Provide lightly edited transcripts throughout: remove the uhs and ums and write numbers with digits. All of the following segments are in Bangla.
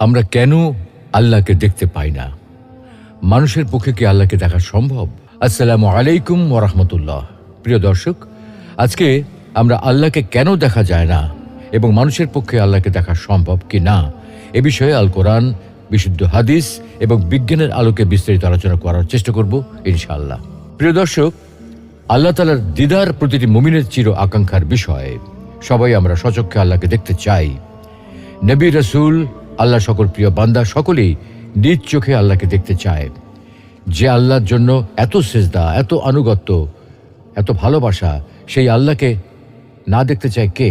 আমরা কেন আল্লাহকে দেখতে পাই না? মানুষের পক্ষে কি আল্লাহকে দেখা সম্ভব? আসসালামু আলাইকুম ওয়া রাহমাতুল্লাহ। প্রিয় দর্শক, আজকে আমরা আল্লাহকে কেন দেখা যায় না এবং মানুষের পক্ষে আল্লাহকে দেখা সম্ভব কি না এ বিষয়ে আল কোরআন, বিশুদ্ধ হাদিস এবং বিজ্ঞানের আলোকে বিস্তারিত আলোচনা করার চেষ্টা করব ইনশাআল্লাহ। প্রিয় দর্শক, আল্লাহ তাআলার দিদার প্রতিটি মুমিনের চির আকাঙ্ক্ষার বিষয়। সবাই আমরা সচক্ষে আল্লাহকে দেখতে চাই। নবী, রাসূল, আল্লাহ সকল প্রিয় বান্দা সকলেই নিজ চোখে আল্লাহকে দেখতে চায়। যে আল্লাহর জন্য এত সিজদা, এত আনুগত্য, এত ভালোবাসা, সেই আল্লাহকে না দেখতে চায় কে?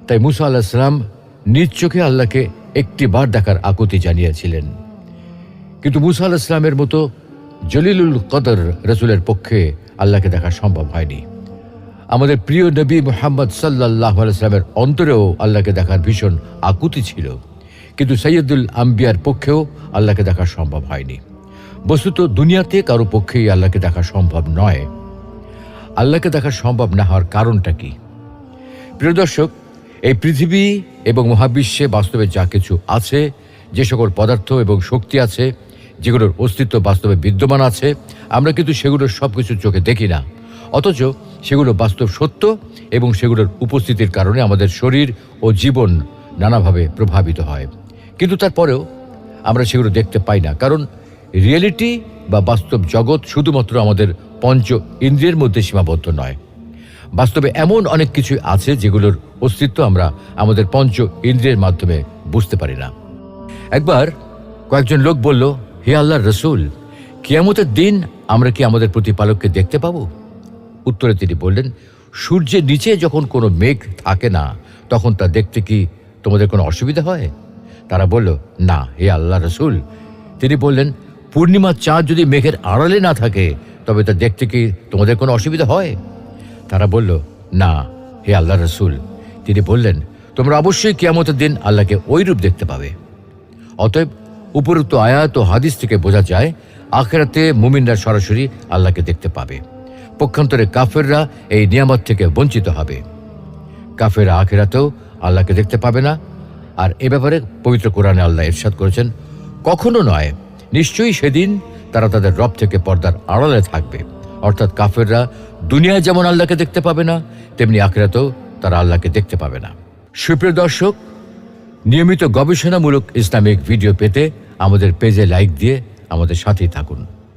তাই মুসা আলাইহিস সালাম নিজ চোখে আল্লাহকে একটি বার দেখার আকুতি জানিয়েছিলেন। কিন্তু মুসা আলাইহিস সালামের মতো জলিলুল কদর রাসূলের পক্ষে আল্লাহকে দেখা সম্ভব হয়নি। আমাদের প্রিয় নবী মুহাম্মদ সাল্লাল্লাহু আলাইহি ওয়াসাল্লামের অন্তরেও আল্লাহকে দেখার ভীষণ আকুতি ছিল, কিন্তু সাইয়্যিদুল আম্বিয়ার পক্ষেও আল্লাহকে দেখা সম্ভব হয়নি। বস্তুত দুনিয়াতে কারো পক্ষেই আল্লাহকে দেখা সম্ভব নয়। আল্লাহকে দেখা সম্ভব না হওয়ার কারণটা কি? প্রিয় দর্শক, এই পৃথিবী এবং মহাবিশ্বে বাস্তবে যা কিছু আছে, যে সকল পদার্থ এবং শক্তি আছে, যেগুলোর অস্তিত্ব বাস্তবে বিদ্যমান আছে, আমরা কিন্তু সেগুলোর সব কিছু চোখে দেখি না। অথচ সেগুলো বাস্তব সত্য এবং সেগুলোর উপস্থিতির কারণে আমাদের শরীর ও জীবন নানাভাবে প্রভাবিত হয়। কিন্তু তারপরেও আমরা সেগুলো দেখতে পাই না, কারণ রিয়েলিটি বা বাস্তব জগৎ শুধুমাত্র আমাদের পঞ্চ ইন্দ্রিয়ের মধ্যে সীমাবদ্ধ নয়। বাস্তবে এমন অনেক কিছু আছে যেগুলোর অস্তিত্ব আমরা আমাদের পঞ্চ ইন্দ্রিয়ের মাধ্যমে বুঝতে পারি না। একবার কয়েকজন লোক বলল, হে আল্লাহর রাসূল, কিয়ামতের দিন আমরা কি আমাদের প্রতিপালককে দেখতে পাবো? উত্তরে তিনি বললেন, সূর্যের নিচে যখন কোনো মেঘ থাকে না, তখন তা দেখতে কি তোমাদের কোনো অসুবিধা হয়? তারা বলল, না হে আল্লাহর রাসূল। তিনি বললেন, পূর্ণিমার চাঁদ যদি মেঘের আড়ালে না থাকে, তবে তা দেখতে কি তোমাদের কোনো অসুবিধা হয়? তারা বলল, না হে আল্লাহর রাসূল। তিনি বললেন, তোমরা অবশ্যই কিয়ামতের দিন আল্লাহকে ওইরূপ দেখতে পাবে। অতএব উপরোক্ত আয়াত ও হাদিস থেকে বোঝা যায়, আখিরাতে মুমিনরা সরাসরি আল্লাহকে দেখতে পাবে। পক্ষান্তরে কাফেররা এই নিয়ামত থেকে বঞ্চিত হবে। কাফেররা আখিরাতেও আল্লাহকে দেখতে পাবে না। আর এ ব্যাপারে পবিত্র কোরআনে আল্লাহ ইরশাদ করেছেন, কখনো নয়, নিশ্চয়ই সেদিন তারা তাদের রব থেকে পর্দার আড়ালে থাকবে। অর্থাৎ কাফেররা দুনিয়ায় যেমন আল্লাহকে দেখতে পাবে না, তেমনি আখিরাতেও তারা আল্লাহকে দেখতে পাবে না। সুপ্রিয় দর্শক, নিয়মিত গবেষণামূলক ইসলামিক ভিডিও পেতে আমাদের পেজে লাইক দিয়ে আমাদের সাথেই থাকুন।